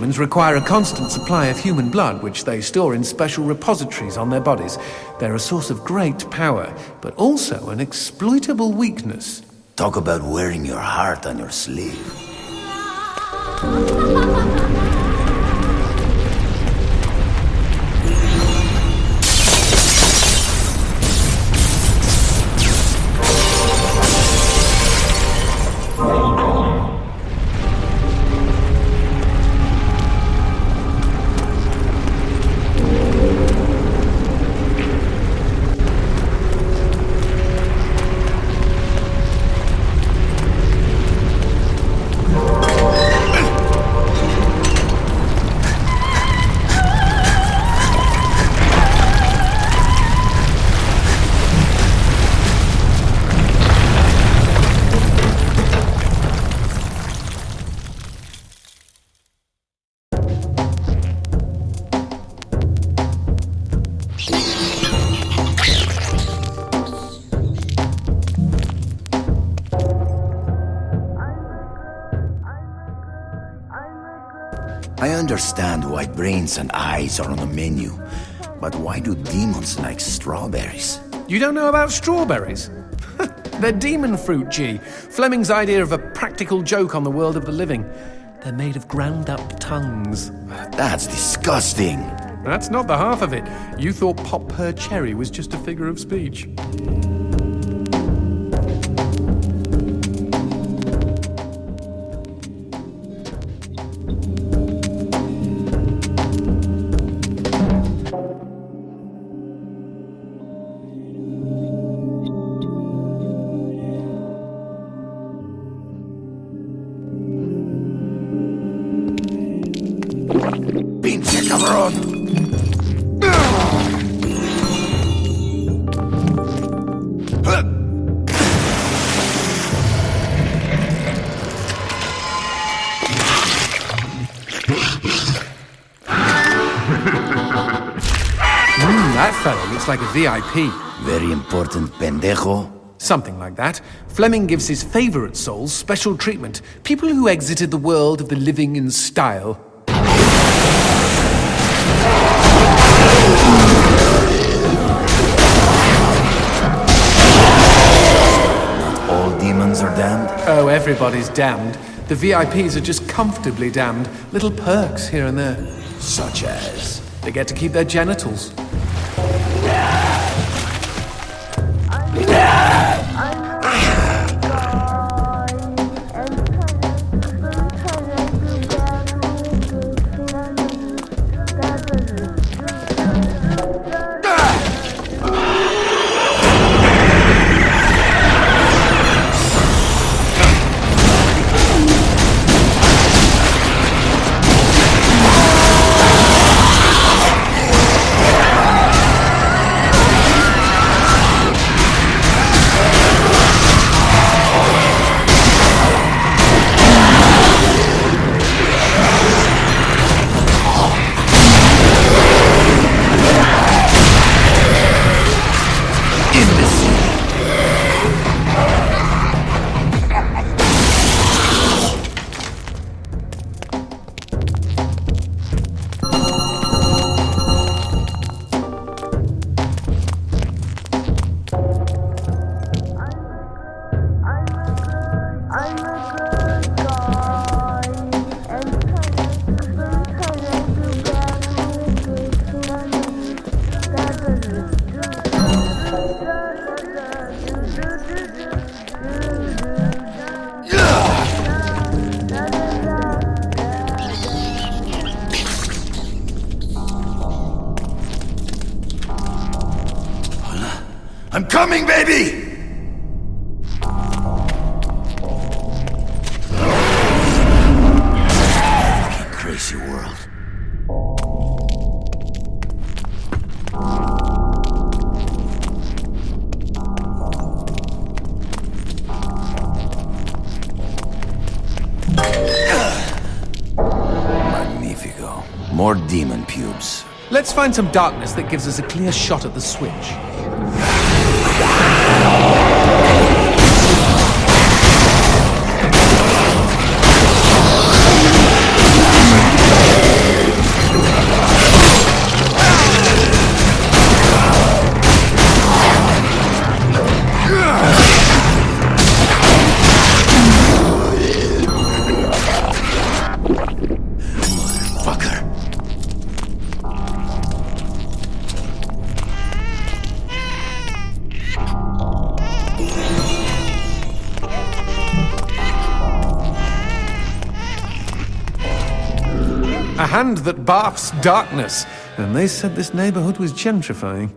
demons require a constant supply of human blood, which they store in special repositories on their bodies. They're a source of great power, but also an exploitable weakness. Talk about wearing your heart on your sleeve. I understand why brains and eyes are on the menu, but why do demons like strawberries? You don't know about strawberries? They're demon fruit, G. Fleming's idea of a practical joke on the world of the living. They're made of ground-up tongues. That's disgusting. That's not the half of it. You thought Pop Per Cherry was just a figure of speech. Pinche cabrón! That fellow looks like a VIP. Very important, pendejo. Something like that. Fleming gives his favorite souls special treatment. People who exited the world of the living in style. Not all demons are damned? Oh, everybody's damned. The VIPs are just comfortably damned. Little perks here and there. Such as? They get to keep their genitals. I'm coming, baby! Fucking crazy world. Magnifico. More demon pubes. Let's find some darkness that gives us a clear shot at the switch. A hand that barfs darkness. And they said this neighborhood was gentrifying.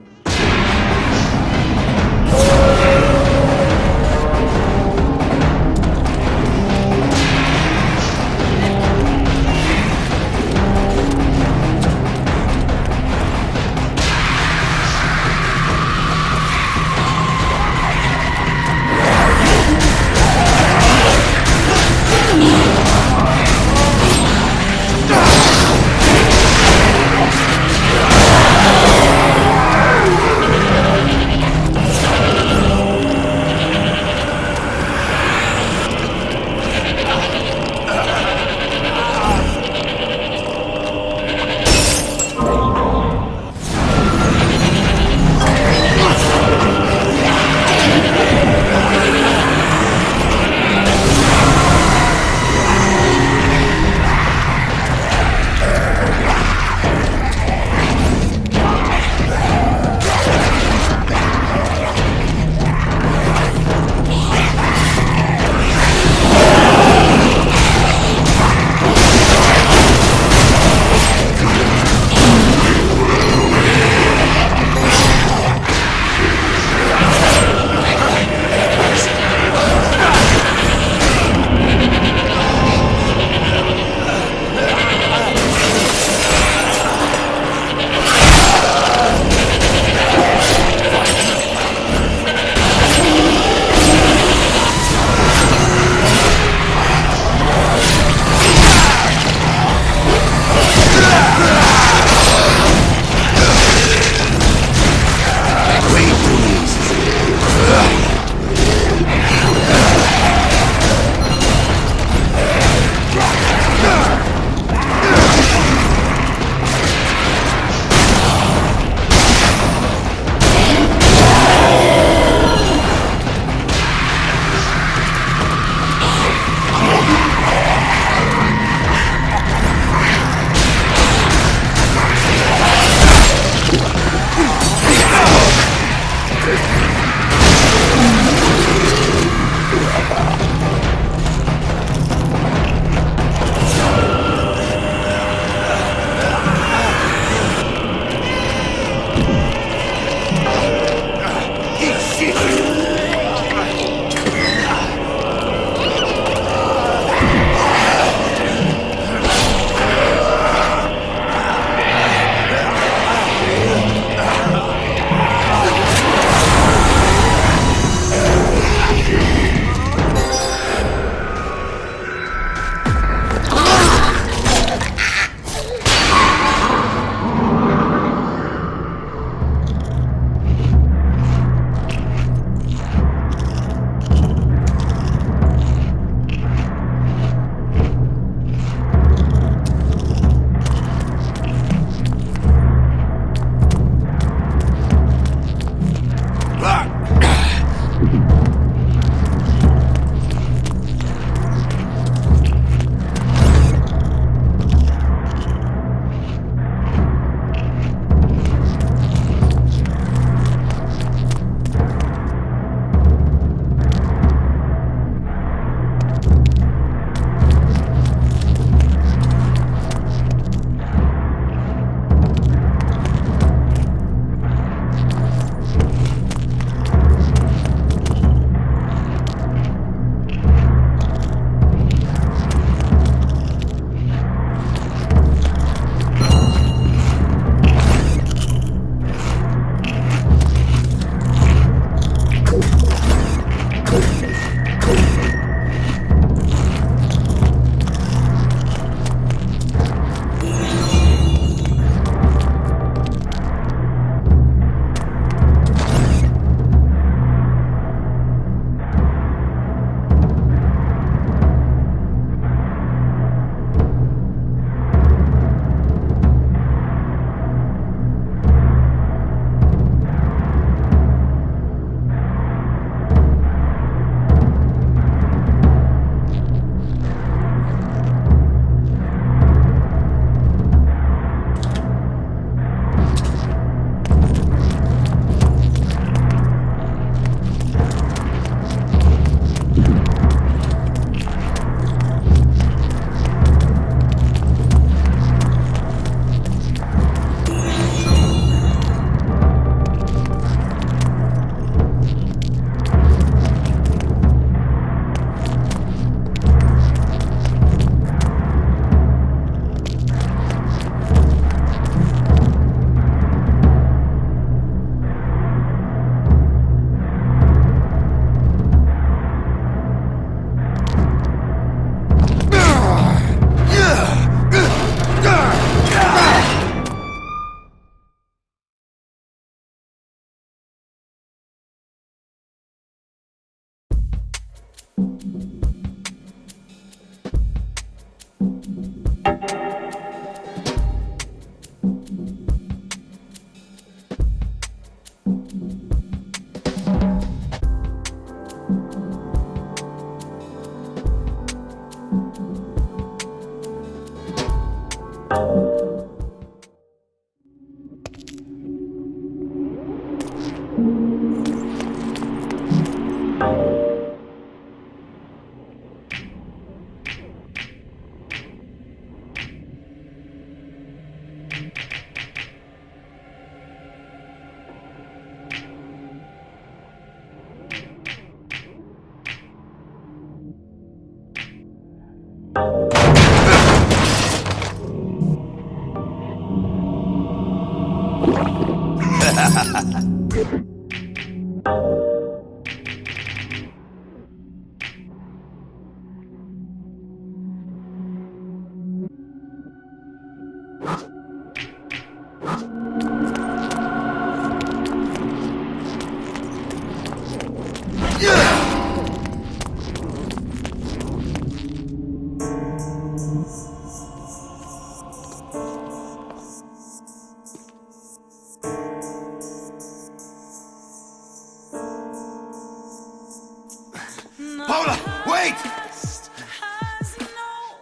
Paula, wait!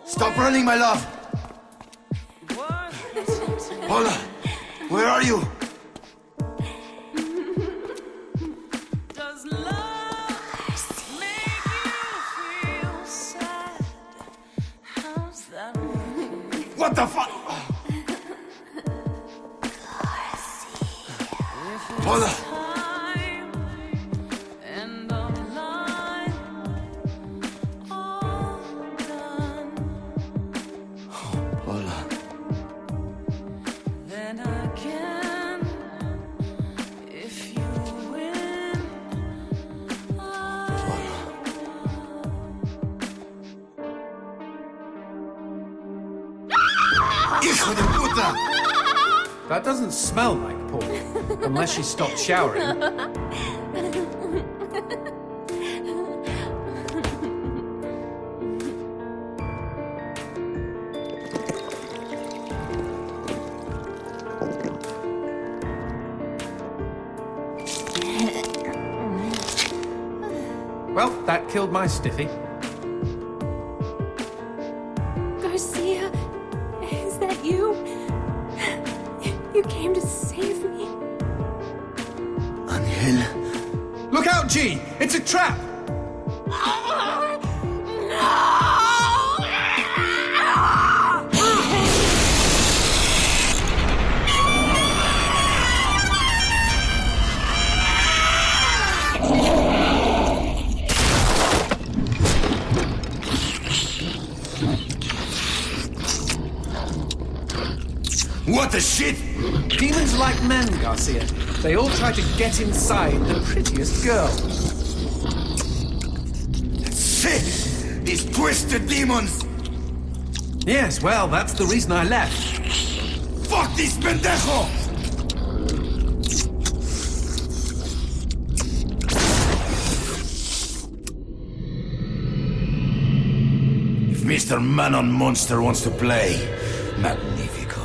Stop running, my love! Paula, where are you? Does love make you feel sad? How's that? What the fuck? Paula! And the line all done. Paula. Then again, if you win, Hijo de puta! That doesn't smell like pork, unless she stopped showering. Well, that killed my stiffy. Garcia, is that you? You came to save me. Angel. Look out, G! It's a trap! What the shit? Demons like men, Garcia. They all try to get inside the prettiest girl. Shit! These twisted demons! Yes, well, that's the reason I left. Fuck this pendejo! If Mr. Man-on Monster wants to play, magnifico.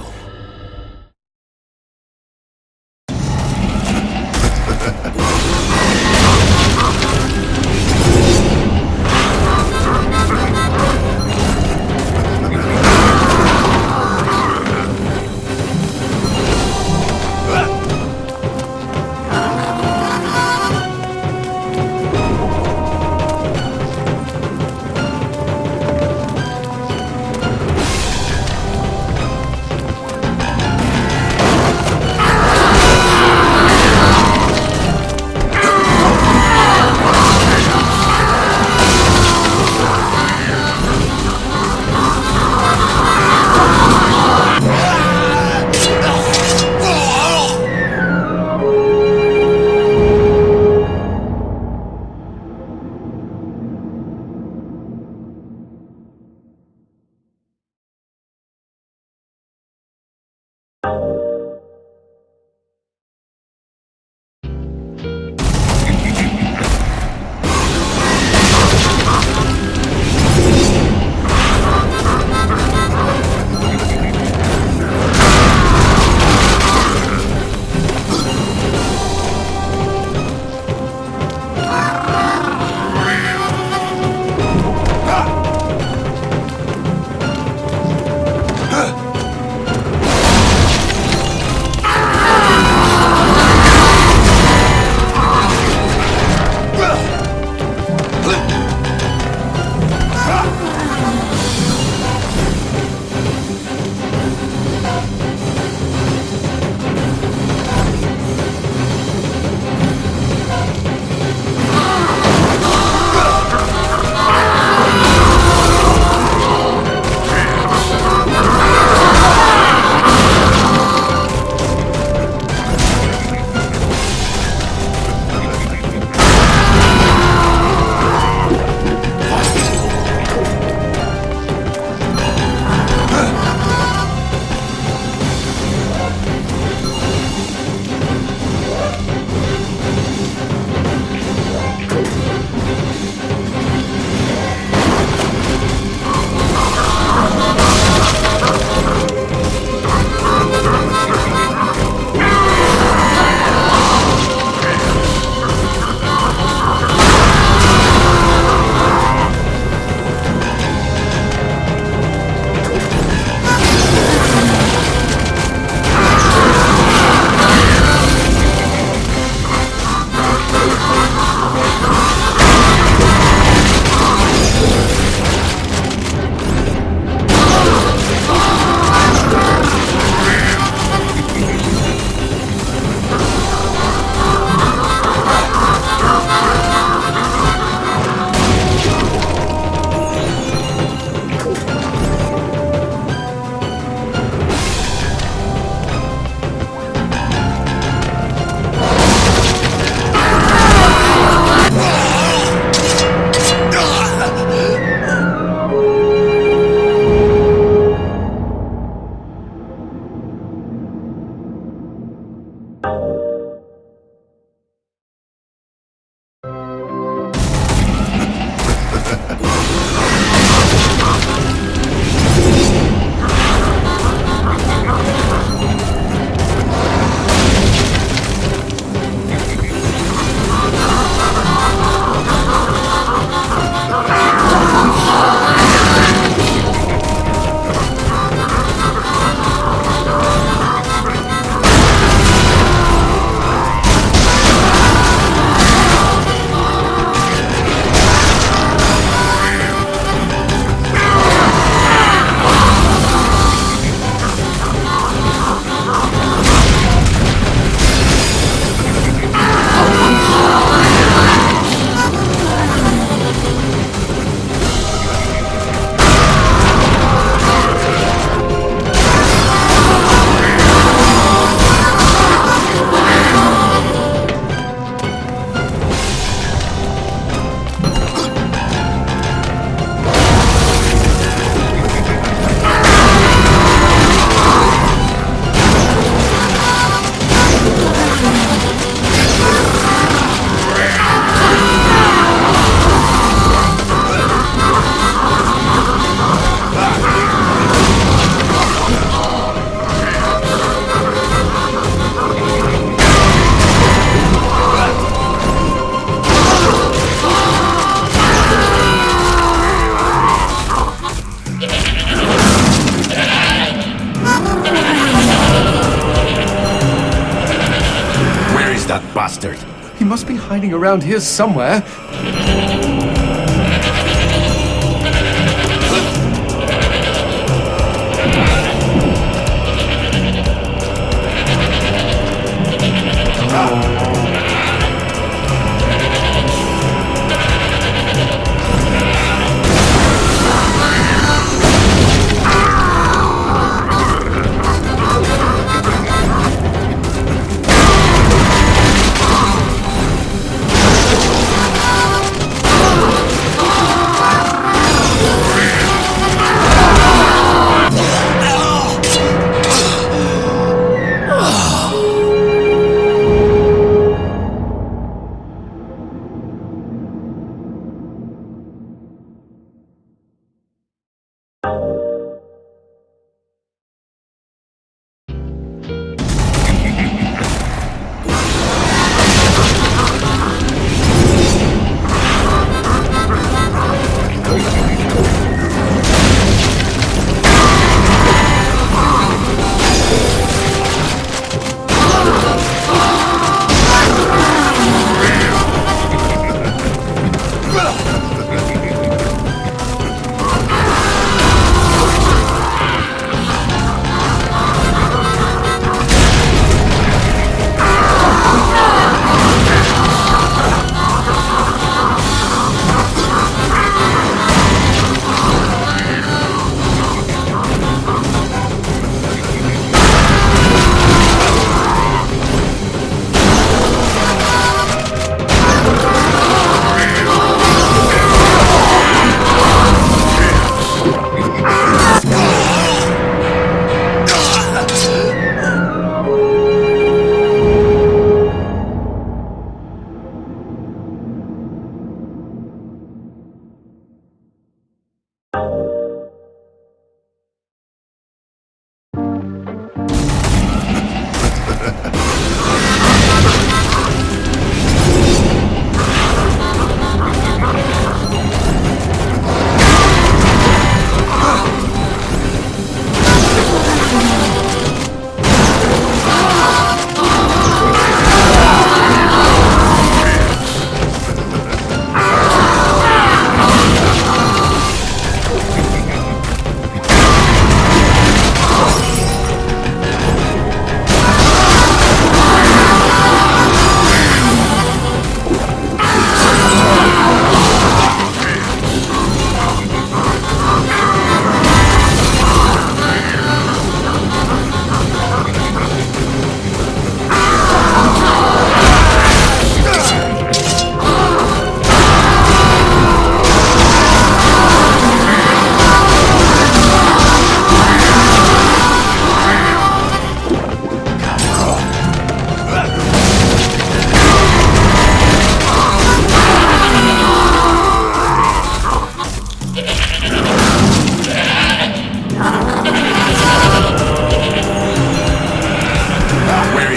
bastard? He must be hiding around here somewhere.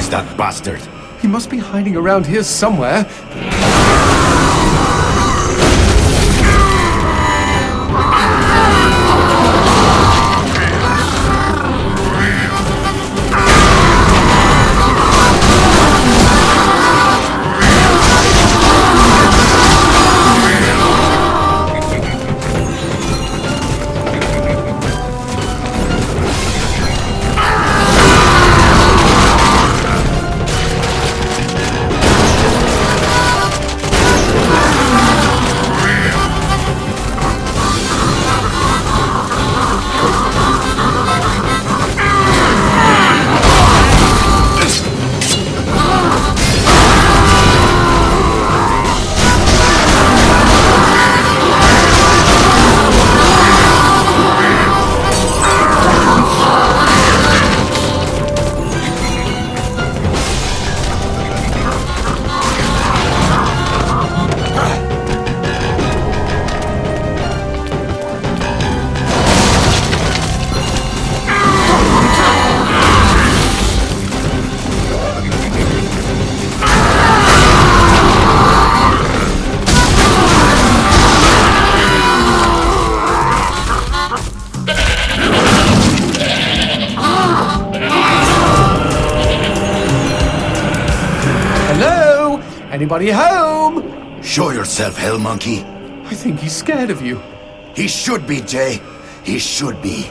That bastard. He must be hiding around here somewhere. Anybody home? Show yourself, Hell Monkey. I think he's scared of you. He should be, Jay. He should be.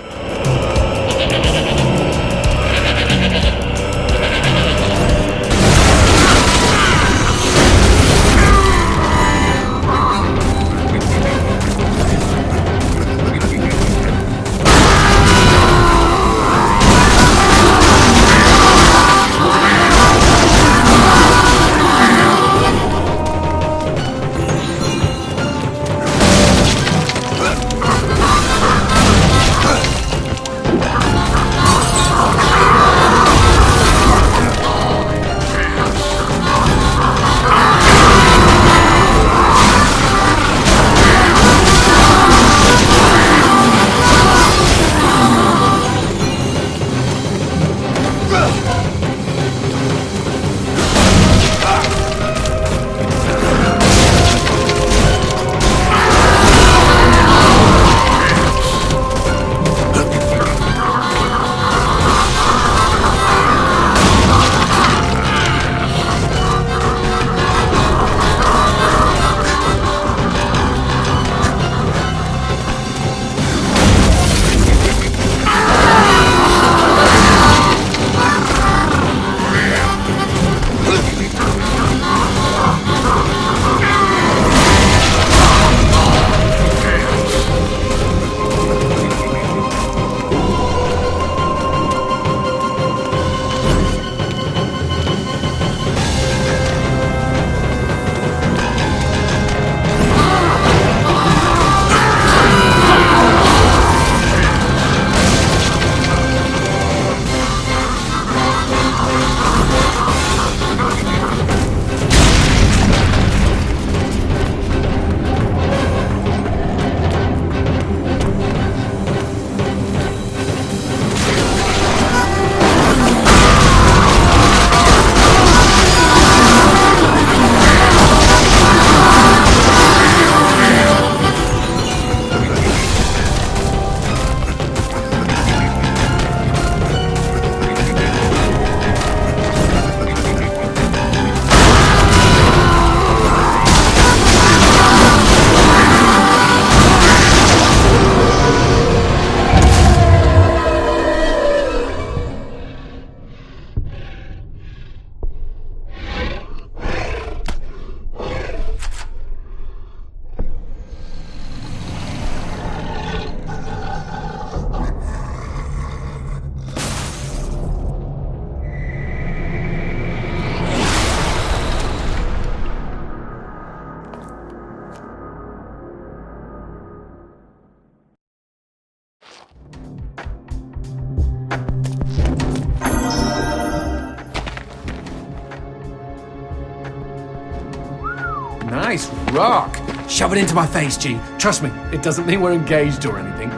Nice rock. Shove it into my face, G. Trust me, it doesn't mean we're engaged or anything.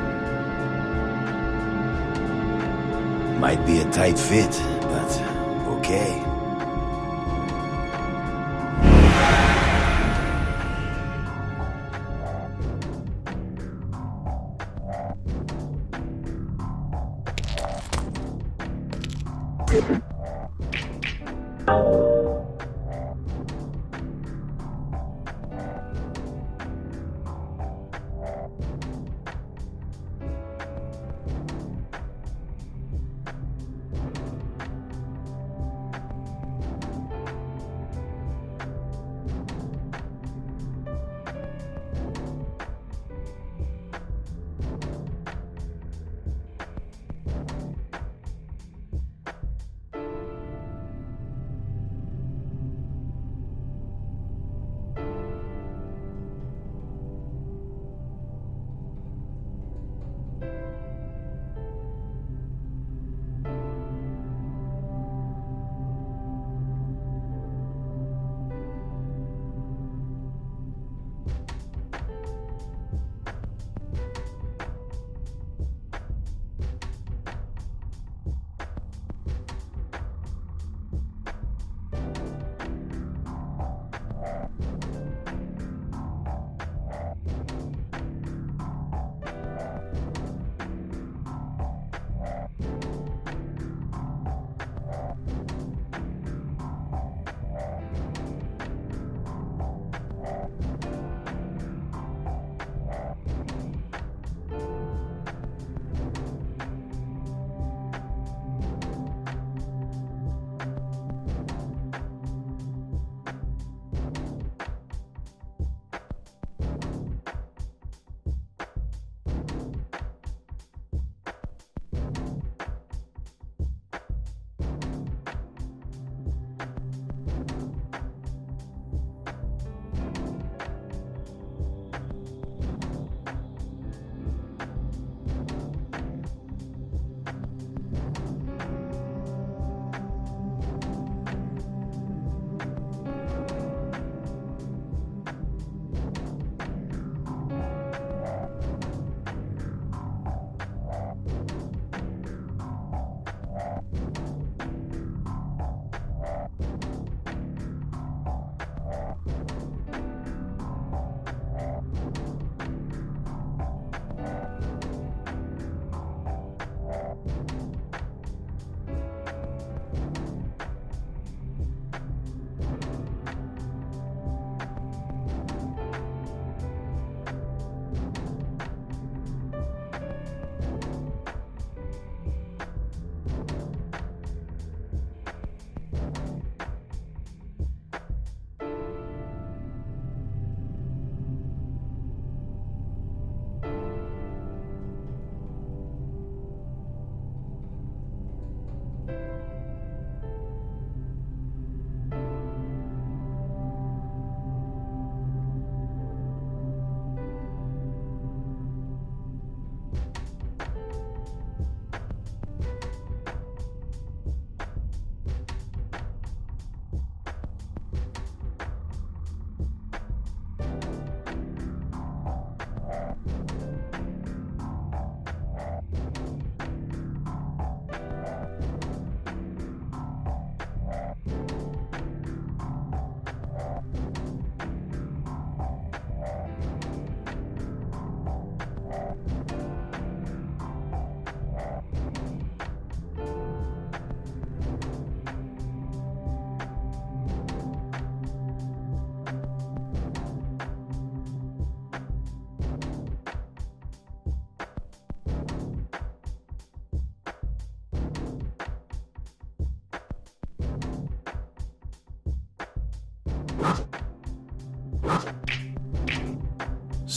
Might be a tight fit, but okay.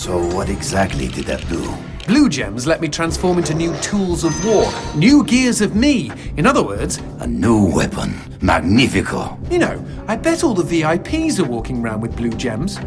So what exactly did that do? Blue gems let me transform into new tools of war, new gears of me. In other words, A new weapon. Magnifico. you know, I bet all the VIPs are walking around with blue gems.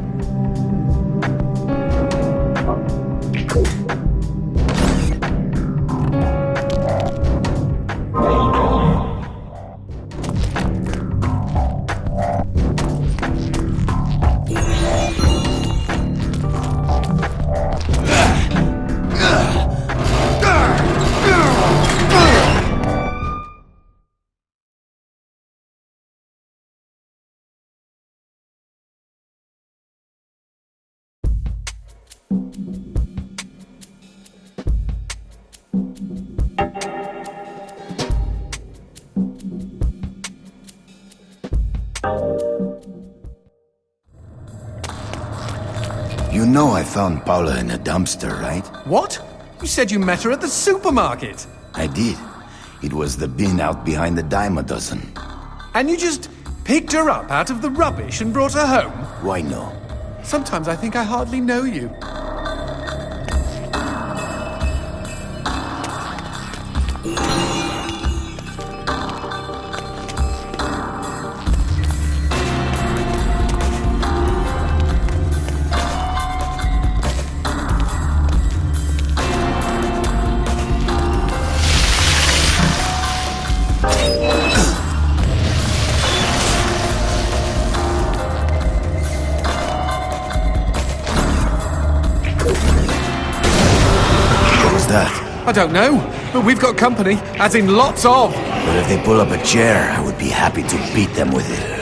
You know I found Paula in a dumpster, right? What? You said you met her at the supermarket. I did. It was the bin out behind the dime a dozen. And you just picked her up out of the rubbish and brought her home? Why no? Sometimes I think I hardly know you. What was that? I don't know, but we've got company, as in lots of. But if they pull up a chair, I would be happy to beat them with it.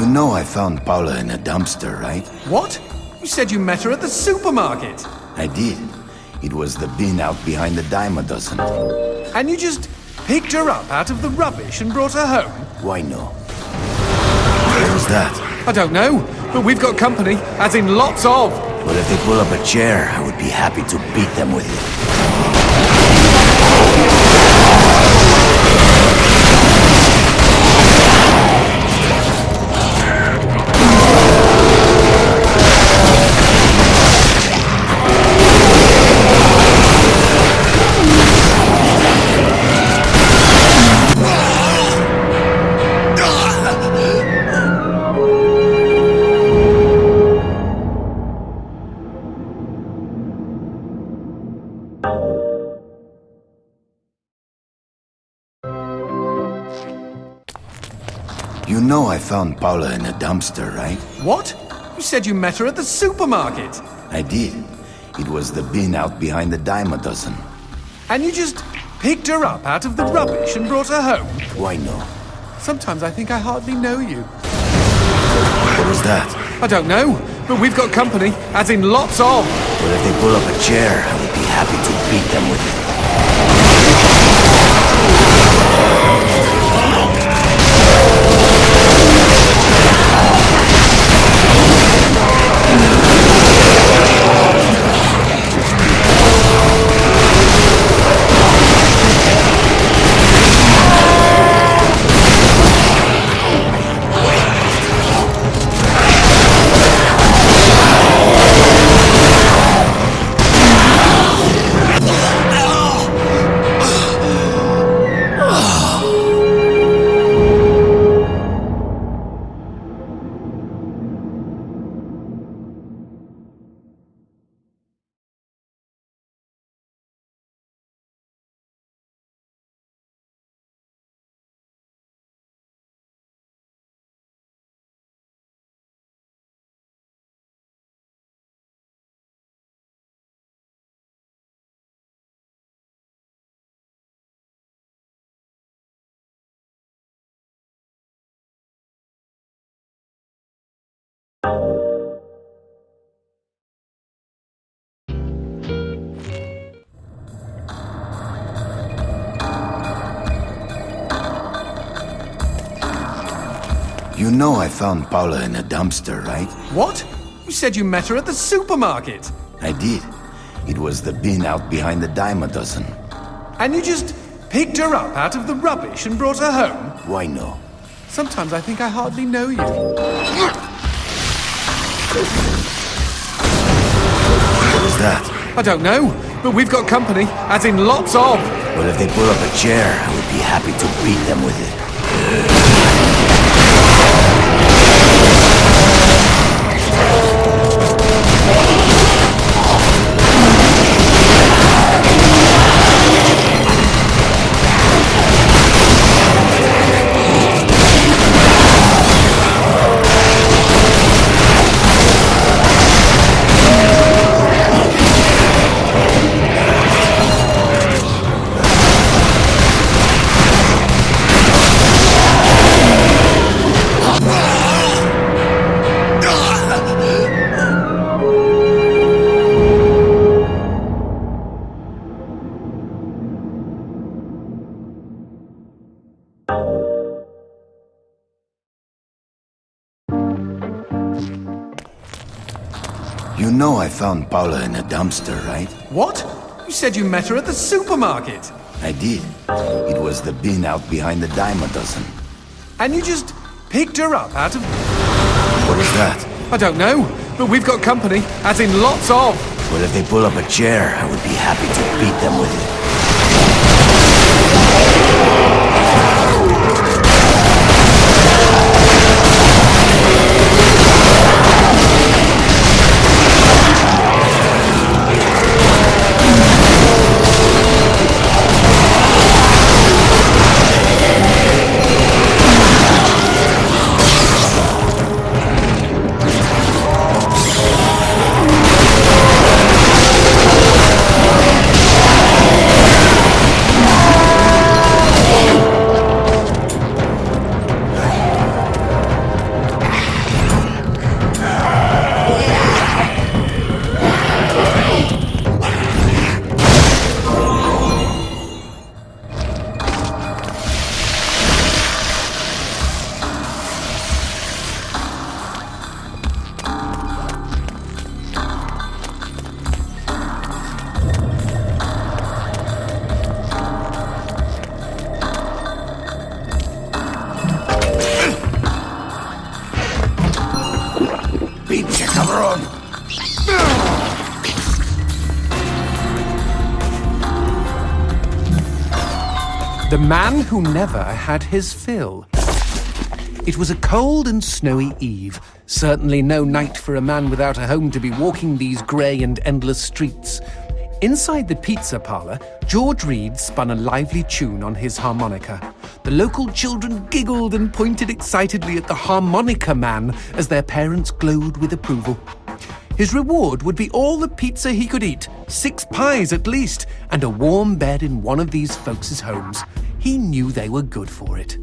You know I found Paula in a dumpster, right? What? You said you met her at the supermarket. I did. It was the bin out behind the dime a dozen. And you just picked her up out of the rubbish and brought her home? Why no? What was that? I don't know, but we've got company, as in lots of. But if they pull up a chair, I would be happy to beat them with it. You know I found Paula in a dumpster, right? What? You said you met her at the supermarket. I did. It was the bin out behind the dime a dozen. And you just picked her up out of the rubbish and brought her home? Why no? Sometimes I think I hardly know you. What was that? I don't know, but we've got company, as in lots of. But if they pull up a chair, I would be happy to beat them with it. You know I found Paula in a dumpster, right? What? You said you met her at the supermarket. I did. It was the bin out behind the dime a dozen. And you just picked her up out of the rubbish and brought her home? Why no? Sometimes I think I hardly know you. What was that? I don't know, but we've got company, as in lots of. Well, if they pull up a chair, I would be happy to beat them with it. You know I found Paula in a dumpster, right? What? You said you met her at the supermarket. I did. It was the bin out behind the dime a dozen. And you just picked her up out of... What was that? I don't know, but we've got company, as in lots of. Well, if they pull up a chair, I would be happy to beat them with it. Pinche cabrón! The man who never had his fill. It was a cold and snowy eve. Certainly no night for a man without a home to be walking these grey and endless streets. Inside the pizza parlour, George Reed spun a lively tune on his harmonica. The local children giggled and pointed excitedly at the harmonica man as their parents glowed with approval. His reward would be all the pizza he could eat, 6 pies at least, and a warm bed in one of these folks' homes. He knew they were good for it.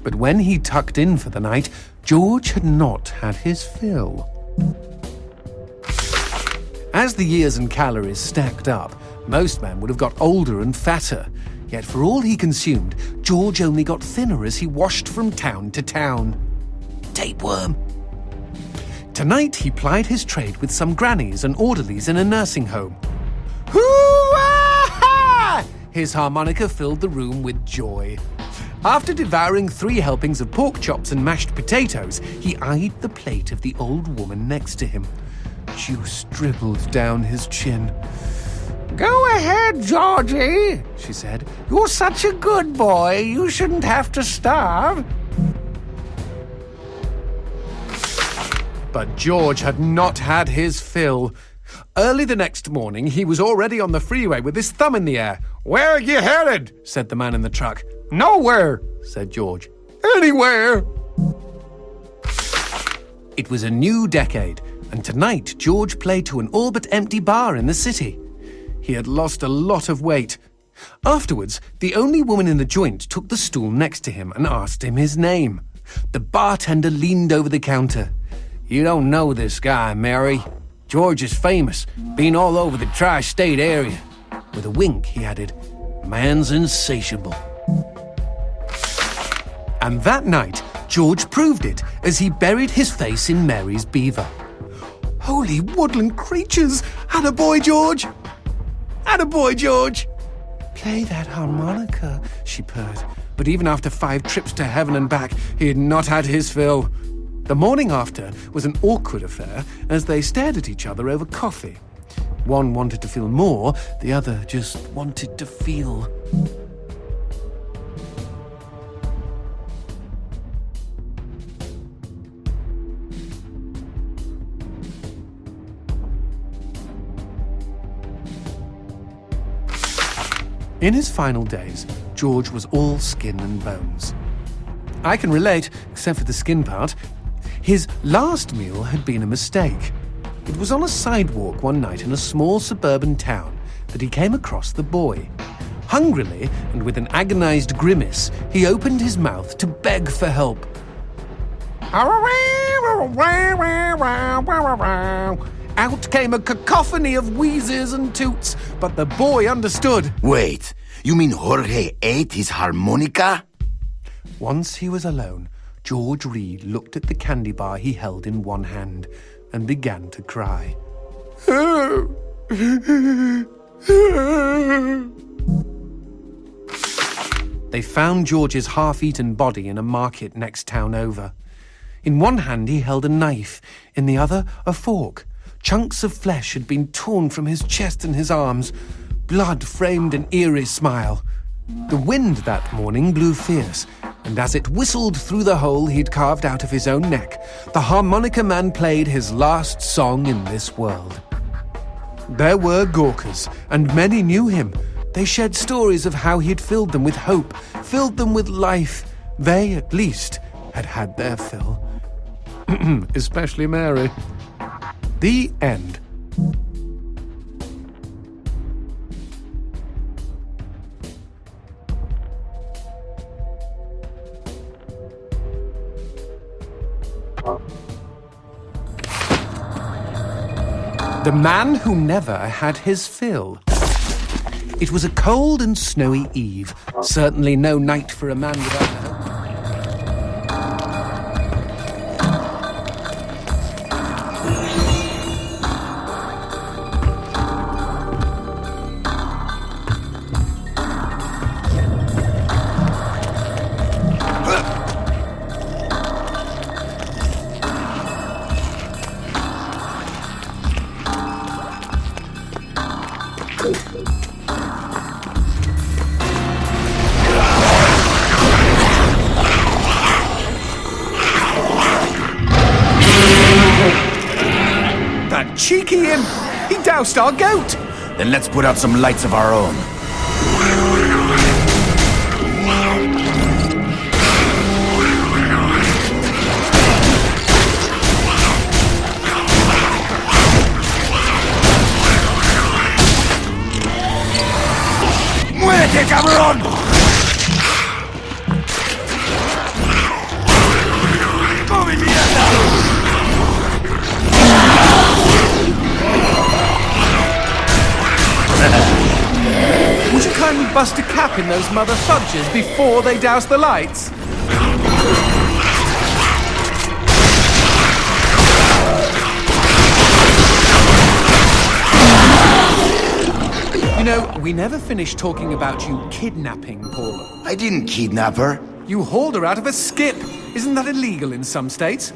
But when he tucked in for the night, George had not had his fill. As the years and calories stacked up, most men would have got older and fatter. Yet for all he consumed, George only got thinner as he washed from town to town. Tapeworm. Tonight he plied his trade with some grannies and orderlies in a nursing home. Hoo-ah-ha! His harmonica filled the room with joy. After devouring 3 helpings of pork chops and mashed potatoes, he eyed the plate of the old woman next to him. Juice dribbled down his chin. "Go ahead, Georgie," she said. "You're such a good boy, you shouldn't have to starve." But George had not had his fill. Early the next morning, he was already on the freeway with his thumb in the air. "Where are you headed?" said the man in the truck. "Nowhere," said George. "Anywhere." It was a new decade, and tonight George played to an all-but-empty bar in the city. He had lost a lot of weight. Afterwards, the only woman in the joint took the stool next to him and asked him his name. The bartender leaned over the counter. "You don't know this guy, Mary. George is famous, been all over the tri-state area." With a wink, he added, "Man's insatiable." And that night, George proved it as he buried his face in Mary's beaver. Holy woodland creatures! Attaboy, George! Attaboy, George! Play that harmonica, she purred. But even after 5 trips to heaven and back, he had not had his fill. The morning after was an awkward affair as they stared at each other over coffee. One wanted to feel more, the other just wanted to feel. In his final days, George was all skin and bones. I can relate, except for the skin part. His last meal had been a mistake. It was on a sidewalk one night in a small suburban town that he came across the boy. Hungrily, and with an agonized grimace, he opened his mouth to beg for help. Out came a cacophony of wheezes and toots, but the boy understood. Wait, you mean Jorge ate his harmonica? Once he was alone, George Reed looked at the candy bar he held in one hand and began to cry. They found George's half-eaten body in a market next town over. In one hand he held a knife, in the other a fork. Chunks of flesh had been torn from his chest and his arms. Blood framed an eerie smile. The wind that morning blew fierce, and as it whistled through the hole he'd carved out of his own neck, the harmonica man played his last song in this world. There were Gawkers, and many knew him. They shared stories of how he'd filled them with hope, filled them with life. They, at least, had had their fill. Especially Mary. The end. The man who never had his fill. It was a cold and snowy eve, certainly no night for a man without a home. That cheeky imp! He doused our goat! Then let's put out some lights of our own. ¡Muérete, cabrón! ¡Come mierda! Would you kindly bust a cap in those mother fudges before they douse the lights? You know, we never finished talking about you kidnapping Paula. I didn't kidnap her. You hauled her out of a skip. Isn't that illegal in some states?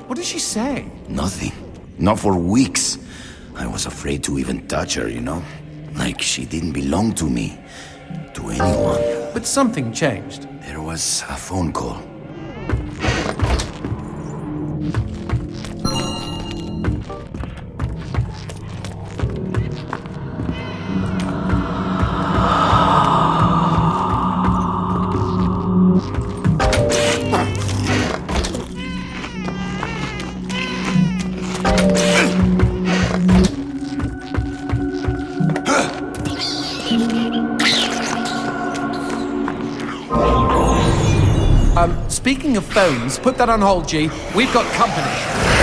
What did she say? Nothing. Not for weeks. I was afraid to even touch her, you know? Like she didn't belong to me. To anyone. But something changed. There was a phone call. Speaking of phones, put that on hold, G. We've got company.